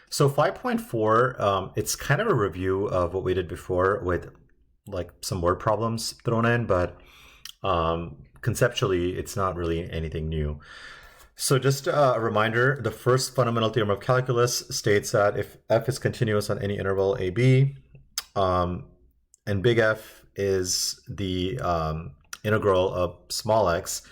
So 5.4, it's kind of a review of what we did before with like some word problems thrown in, but conceptually, it's not really anything new. So just a reminder, the first fundamental theorem of calculus states that if f is continuous on any interval ab, and big F is the integral of small x,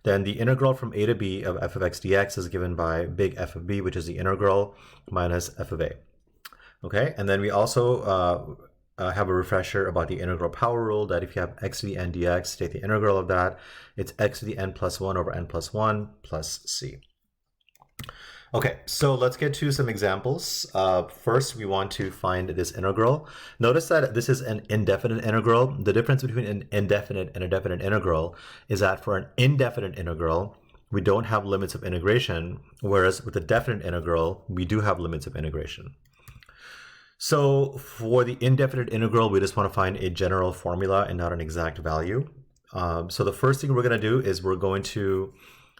then the integral from a to b of f of x dx is given by big F of b, which is the integral minus f of a. Okay, and then we also have a refresher about the integral power rule, that if you have x to the n dx, state the integral of that. It's x to the n plus 1 over n plus 1 plus c. Okay, so let's get to some examples. First, we want to find this integral. Notice that this is an indefinite integral. The difference between an indefinite and a definite integral is that for an indefinite integral, we don't have limits of integration, whereas with a definite integral, we do have limits of integration. So for the indefinite integral, we just want to find a general formula and not an exact value. So the first thing we're going to do is we're going to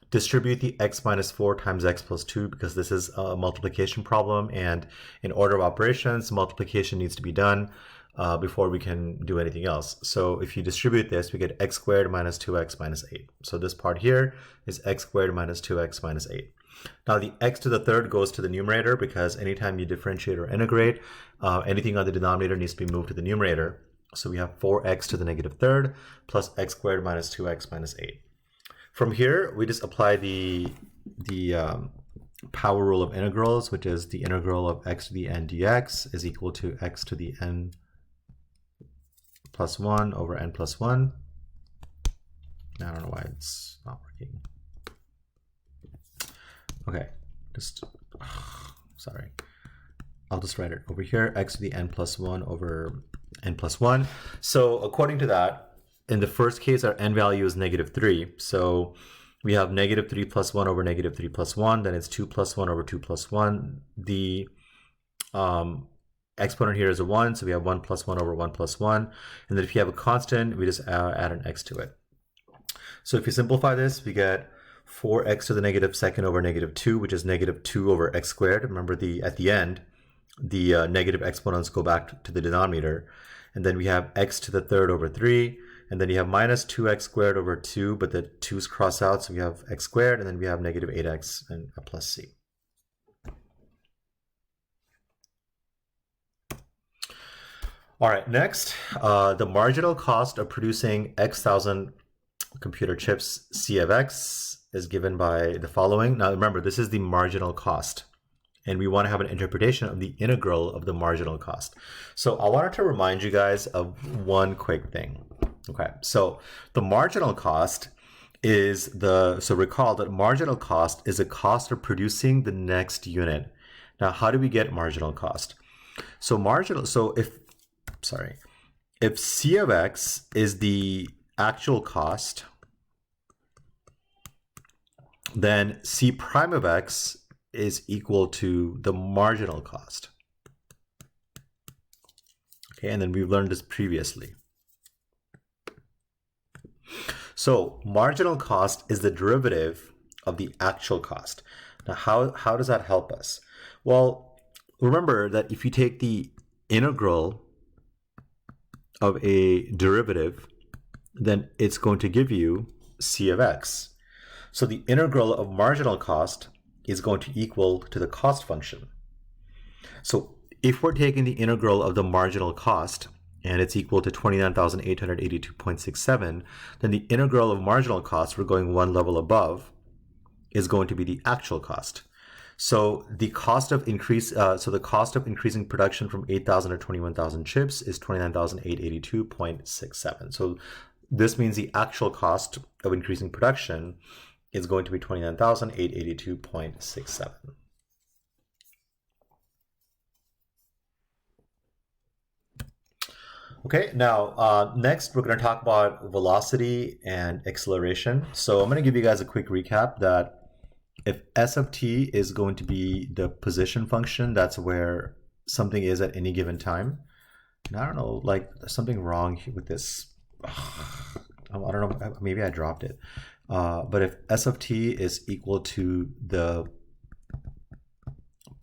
distribute the x minus 4 times x plus 2, because this is a multiplication problem, and in order of operations, multiplication needs to be done before we can do anything else. So if you distribute this, we get x squared minus 2x minus 8. So this part here is x squared minus 2x minus 8. Now the x to the third goes to the numerator, because anytime you differentiate or integrate, anything on the denominator needs to be moved to the numerator. So we have 4x to the negative third plus x squared minus 2x minus 8. From here, we just apply the power rule of integrals, which is the integral of x to the n dx is equal to x to the n plus 1 over n plus 1. I don't know why it's not working. Okay, sorry. I'll just write it over here, x to the n plus 1 over n plus 1. So according to that, in the first case, our n value is negative 3. So we have negative 3 plus 1 over negative 3 plus 1. Then it's 2 plus 1 over 2 plus 1. The exponent here is a 1. So we have 1 plus 1 over 1 plus 1. And then if you have a constant, we just add an x to it. So if you simplify this, we get 4x to the negative second over negative 2, which is negative 2 over x squared. Remember, at the end, the negative exponents go back to the denominator. And then we have x to the third over 3. And then you have minus 2x squared over 2, but the 2's cross out, so we have x squared, and then we have negative 8x and a plus c. All right, next, the marginal cost of producing x thousand computer chips, C of x, is given by the following. Now remember, this is the marginal cost, and we want to have an interpretation of the integral of the marginal cost. So I wanted to remind you guys of one quick thing. Okay, so the marginal cost is so recall that marginal cost is a cost of producing the next unit. Now, how do we get marginal cost? So if C of x is the actual cost, then C prime of x is equal to the marginal cost. Okay, and then we've learned this previously. So marginal cost is the derivative of the actual cost. Now, how does that help us? Well, remember that if you take the integral of a derivative, then it's going to give you C of x. So the integral of marginal cost is going to equal to the cost function. So if we're taking the integral of the marginal cost, and it's equal to 29,882.67, then the integral of marginal cost, we're going one level above, is going to be the actual cost. So the cost of increasing production from 8,000 to 21,000 chips is 29,882.67. So this means the actual cost of increasing production is going to be 29,882.67. Okay, now next we're going to talk about velocity and acceleration. So I'm going to give you guys a quick recap that if s of t is going to be the position function, that's where something is at any given time. And I don't know, like there's something wrong with this. I don't know, maybe I dropped it. But if s of t is equal to the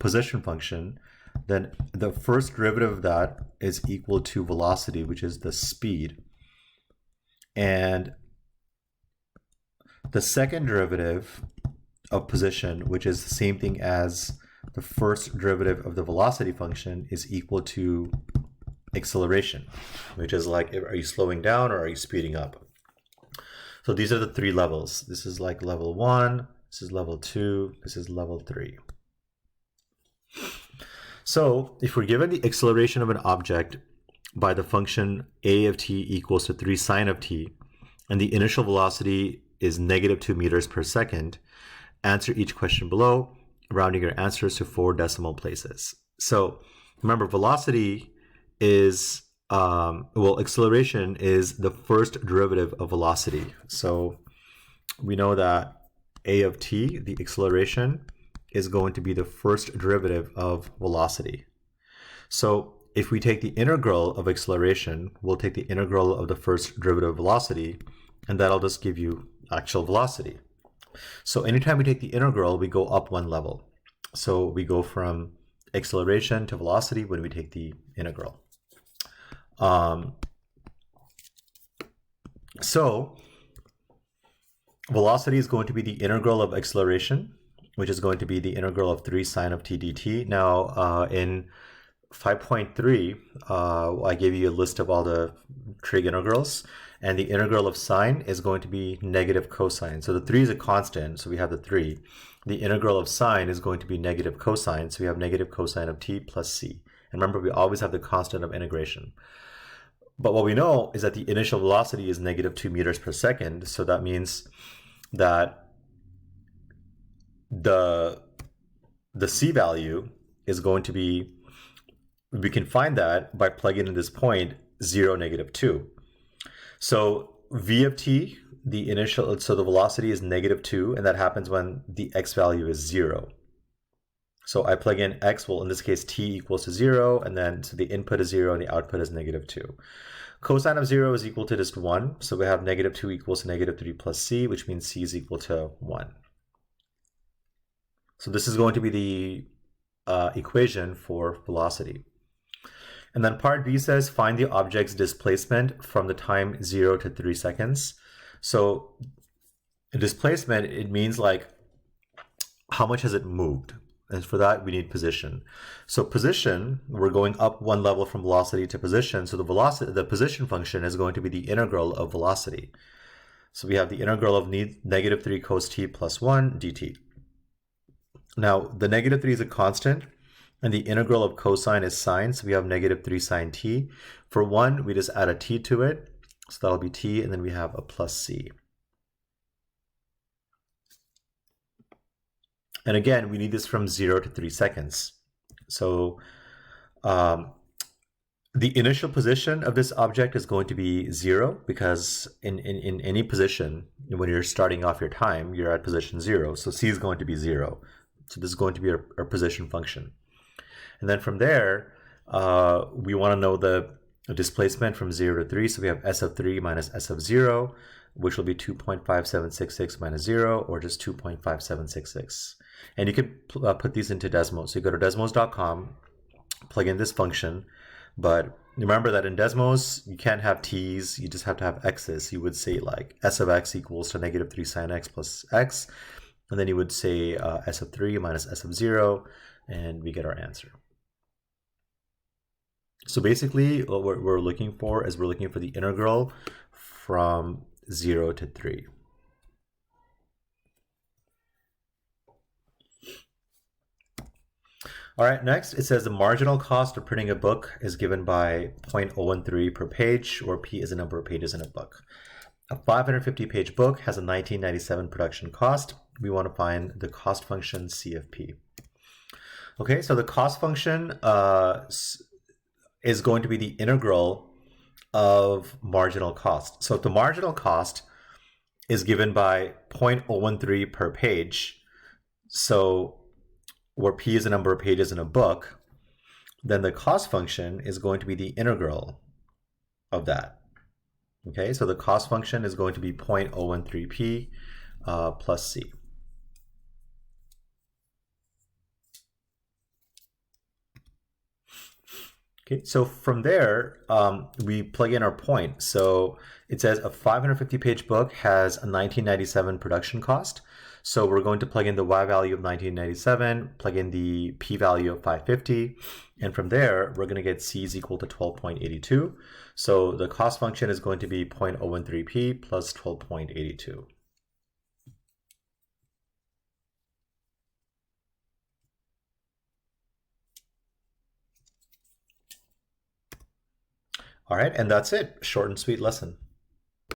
position function, then the first derivative of that is equal to velocity, which is the speed. And the second derivative of position, which is the same thing as the first derivative of the velocity function, is equal to acceleration, which is like, are you slowing down or are you speeding up? So these are the three levels. This is like level 1, this is level 2, this is level 3. So if we're given the acceleration of an object by the function a of t equals to 3 sine of t, and the initial velocity is negative 2 meters per second, answer each question below, rounding your answers to 4 decimal places. So remember, velocity is, acceleration is the first derivative of velocity. So we know that a of t, the acceleration, is going to be the first derivative of velocity. So if we take the integral of acceleration, we'll take the integral of the first derivative of velocity, and that'll just give you actual velocity. So anytime we take the integral, we go up one level. So we go from acceleration to velocity when we take the integral. So velocity is going to be the integral of acceleration, which is going to be the integral of 3 sine of t dt. Now, in 5.3, I gave you a list of all the trig integrals, and the integral of sine is going to be negative cosine. So the 3 is a constant, so we have the 3. The integral of sine is going to be negative cosine, so we have negative cosine of t plus c. And remember, we always have the constant of integration. But what we know is that the initial velocity is negative 2 meters per second, so that means that the c value is going to be, we can find that by plugging in this point 0, negative 2. So v of t, the initial, so the velocity is negative 2, and that happens when the x value is 0. So I plug in x, well in this case t equals to 0, and then so the input is 0 and the output is negative 2. Cosine of 0 is equal to just 1, so we have negative 2 equals to negative 3 plus c, which means c is equal to 1. So this is going to be the equation for velocity. And then part B says find the object's displacement from the time 0 to 3 seconds. So displacement, it means like how much has it moved? And for that, we need position. So position, we're going up one level from velocity to position. So the position function is going to be the integral of velocity. So we have the integral of negative 3 cos t plus 1 dt. Now, the negative 3 is a constant, and the integral of cosine is sine, so we have negative 3 sine t. For 1, we just add a t to it, so that'll be t, and then we have a plus c. And again, we need this from 0 to 3 seconds. So the initial position of this object is going to be 0, because in any position, when you're starting off your time, you're at position 0, so c is going to be 0. So this is going to be our position function. And then from there, we want to know the displacement from 0 to 3. So we have s of 3 minus s of 0, which will be 2.5766 minus 0, or just 2.5766. And you can put these into Desmos. So you go to desmos.com, plug in this function. But remember that in Desmos, you can't have t's, you just have to have x's. You would say like s of x equals to negative 3 sine x plus x. And then you would say s of 3 minus s of 0, and we get our answer. So basically, what we're looking for is we're looking for the integral from 0 to 3. All right, next it says the marginal cost of printing a book is given by 0.013 per page, or p is the number of pages in a book. A 550-page book has a 1997 production cost. We want to find the cost function c of p. Okay, so the cost function is going to be the integral of marginal cost. So if the marginal cost is given by 0.013 per page, so where p is the number of pages in a book, then the cost function is going to be the integral of that. Okay, so the cost function is going to be 0.013p plus c. Okay, so from there, we plug in our point. So it says a 550-page book has a 1997 production cost. So we're going to plug in the Y value of 1997, plug in the P value of 550, and from there, we're going to get C is equal to 12.82. So the cost function is going to be 0.013P plus 12.82. All right, and that's it. Short and sweet lesson.